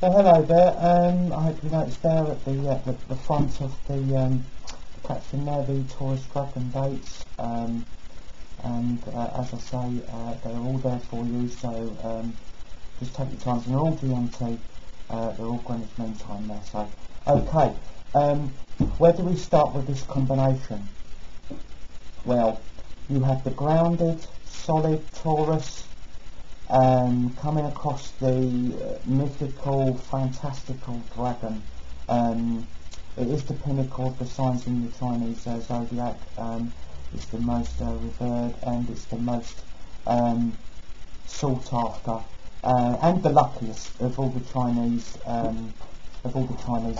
So hello there. I hope you noticed there at the front of the caption there the Taurus Dragon dates, and as I say, they're all there for you. So just take your time. And they're all GMT. They're all Greenwich Mean Time there. So okay, where do we start with this combination? Well, you have the grounded, solid Taurus. Coming across the mythical, fantastical dragon. It is the pinnacle of the signs in the Chinese zodiac. It's the most revered, and it's the most sought after, and the luckiest of all the Chinese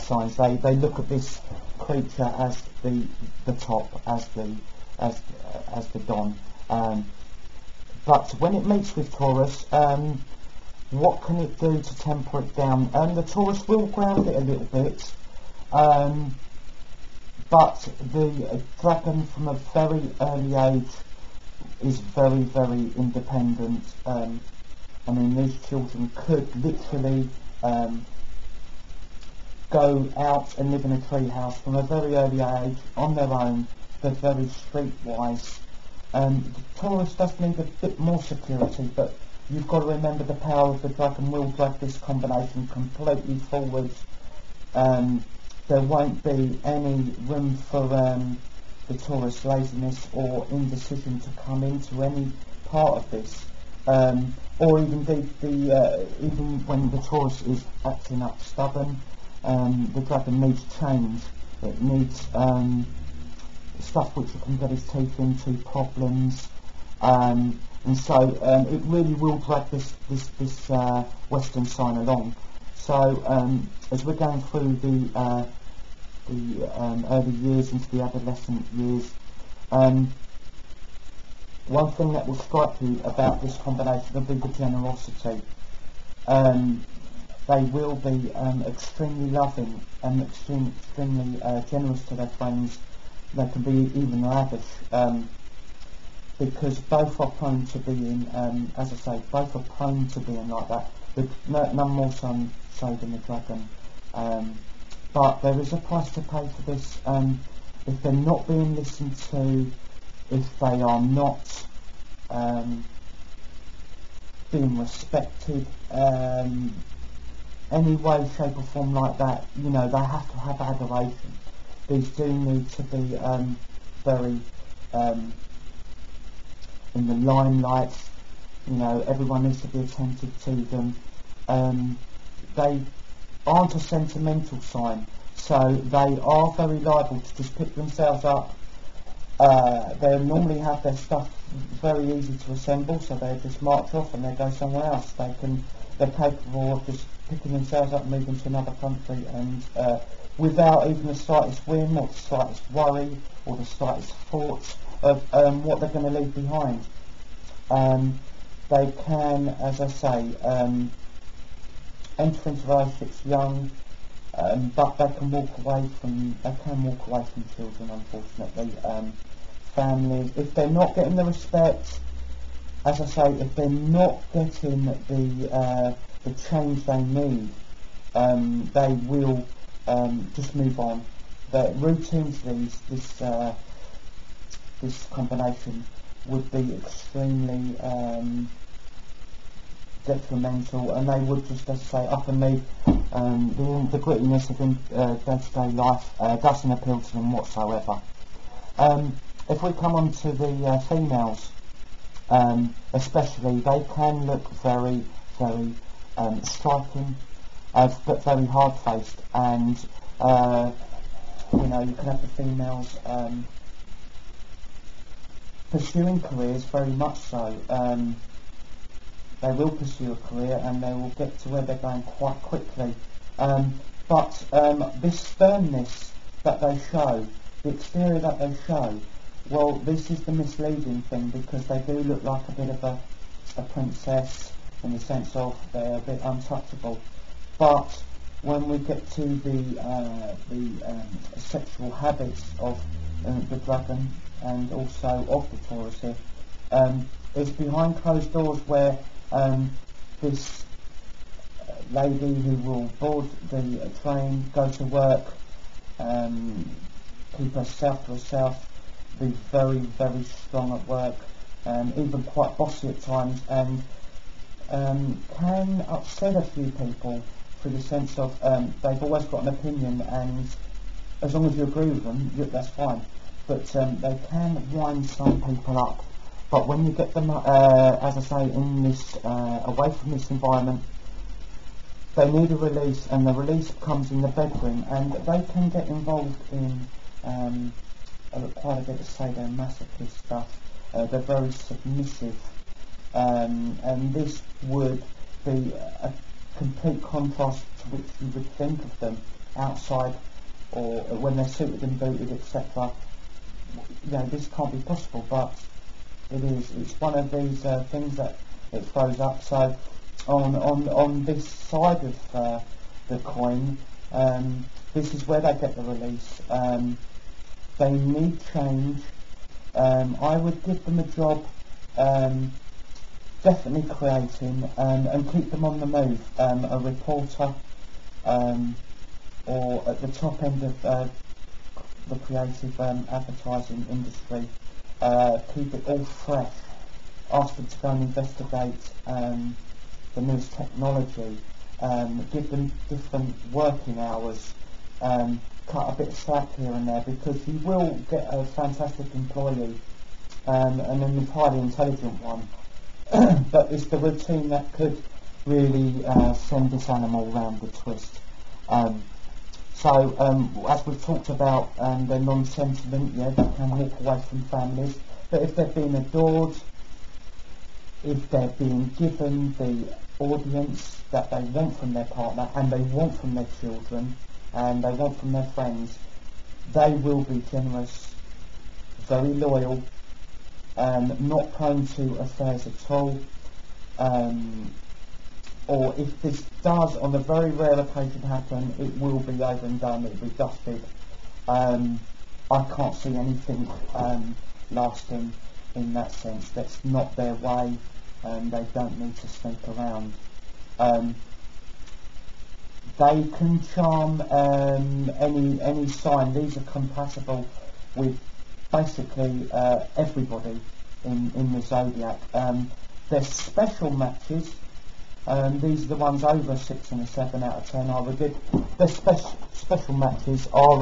signs. They look at this creature as the top, as the Don. But when it meets with Taurus, what can it do to temper it down? The Taurus will ground it a little bit, but the dragon from a very early age is very, very independent. I mean, these children could literally go out and live in a tree house from a very early age on their own. They're very streetwise. The Taurus does need a bit more security, but you've got to remember the power of the dragon will drag this combination completely forwards. There won't be any room for the Taurus laziness or indecision to come into any part of this, or even even when the Taurus is acting up stubborn. The dragon needs change. It needs stuff which it can get his teeth into, problems, and so it really will drag this Western sign along. So as we're going through the early years into the adolescent years, one thing that will strike you about this combination will be the generosity. They will be extremely loving and extremely generous to their friends. They can be even lavish, because both are prone to being, as I say, both are prone to being like that. None more so than the dragon. But there is a price to pay for this. If they're not being listened to, if they are not being respected, any way, shape or form like that, you know, they have to have adoration. These do need to be very in the limelight. You know, everyone needs to be attentive to them. They aren't a sentimental sign, so they are very liable to just pick themselves up. They normally have their stuff very easy to assemble, so they just march off and they go somewhere else. They're capable of just picking themselves up and moving to another country, and without even the slightest whim or the slightest worry or the slightest thought of what they're going to leave behind. They can, as I say, enter into relationships young, but they can walk away from children, unfortunately. Families, if they're not getting the respect, as I say, if they're not getting the change they need, they will just move on. The routines, this combination would be extremely detrimental, and they would just, as I say, up and leave. The grittiness of day-to-day life doesn't appeal to them whatsoever. If we come on to the females, especially, they can look very, very striking, but very hard-faced, and you know, you can have the females pursuing careers, very much so. They will pursue a career and they will get to where they're going quite quickly. But this firmness that they show, the exterior that they show, well, this is the misleading thing, because they do look like a bit of a princess in the sense of they're a bit untouchable. But when we get to the sexual habits of the dragon and also of the Taurus here, it's behind closed doors where this lady who will board the train, go to work, keep herself to herself, be very, very strong at work, even quite bossy at times, and can upset a few people through the sense of they've always got an opinion, and as long as you agree with them, that's fine. But they can wind some people up. But when you get them, as I say, in this away from this environment, they need a release, and the release comes in the bedroom, and they can get involved in quite a bit of sadomasochist stuff. They're very submissive, and this would be a complete contrast to which you would think of them outside, or when they're suited and booted, etc. You know, this can't be possible, but it is. It's one of these things that it throws up. So on this side of the coin, this is where they get the release. They need change. I would give them a job, definitely creating, and keep them on the move. A reporter, or at the top end of the creative advertising industry. Keep it all fresh. Ask them to go and investigate the newest technology. Give them different working hours. Cut a bit of slack here and there, because you will get a fantastic employee, and an entirely intelligent one. But it's the routine that could really send this animal round the twist. So, as we've talked about, they're non-sentiment, yeah, they can walk away from families, but if they're being adored, if they're being given the audience that they want from their partner, and they want from their children, and they want from their friends, they will be generous, very loyal, not prone to affairs at all, or if this does on a very rare occasion happen, it will be over and done, it will be dusted. I can't see anything lasting in that sense. That's not their way, and they don't need to sneak around. They can charm any sign. These are compatible with basically everybody in the zodiac. They're special matches. These are the ones over a 6 and a 7 out of 10 are good. The special matches are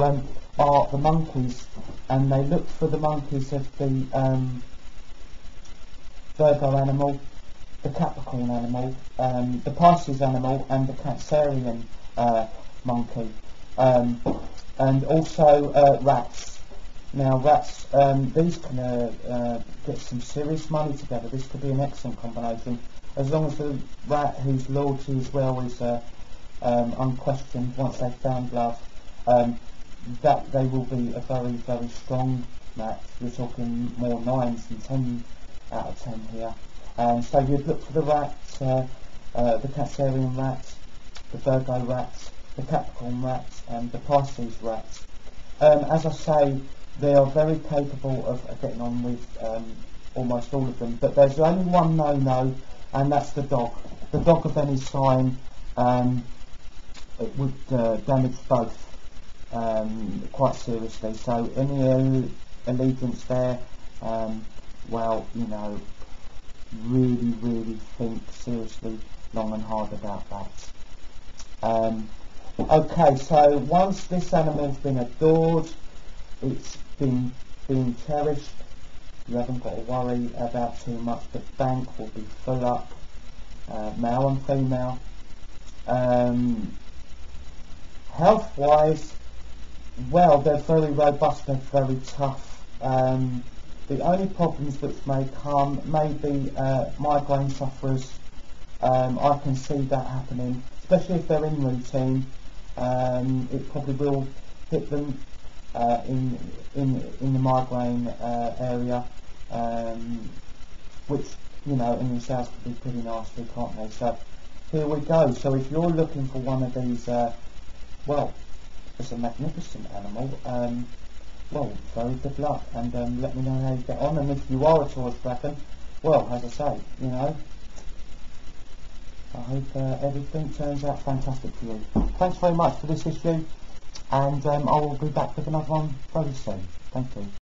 the monkeys, and they look for the monkeys of the Virgo animal, the Capricorn animal, the Pisces animal, and the Cancerian monkey, and also rats. Now rats, these can get some serious money together. This could be an excellent combination, as long as the rat, whose loyalty as well is unquestioned once they've found love, that they will be a very, very strong match. We're talking more 9s than 10 out of 10 here. So you'd look for the rats, the Cancerian rats, the Virgo rats, the Capricorn rats, and the Pisces rats. As I say, they are very capable of getting on with almost all of them, but there's only one no-no, and that's the dog. The dog of any sign, it would damage both quite seriously. So any allegiance there, well, you know, really, really think seriously, long and hard about that. Okay, so once this animal's been adored, it's been cherished, you haven't got to worry about too much. The bank will be full up, male and female. Health-wise, well, they're very robust, they're very tough. The only problems which may come may be migraine sufferers. I can see that happening, especially if they're in routine. It probably will hit them in the migraine area, which, you know, in themselves could be pretty nasty, can't they? So here we go. So if you're looking for one of these, well, it's a magnificent animal. Well, very good luck, and let me know how you get on. And if you are a Taurus Dragon, well, as I say, you know, I hope everything turns out fantastic for you. Thanks very much for this issue, and I will be back with another one very soon. Thank you.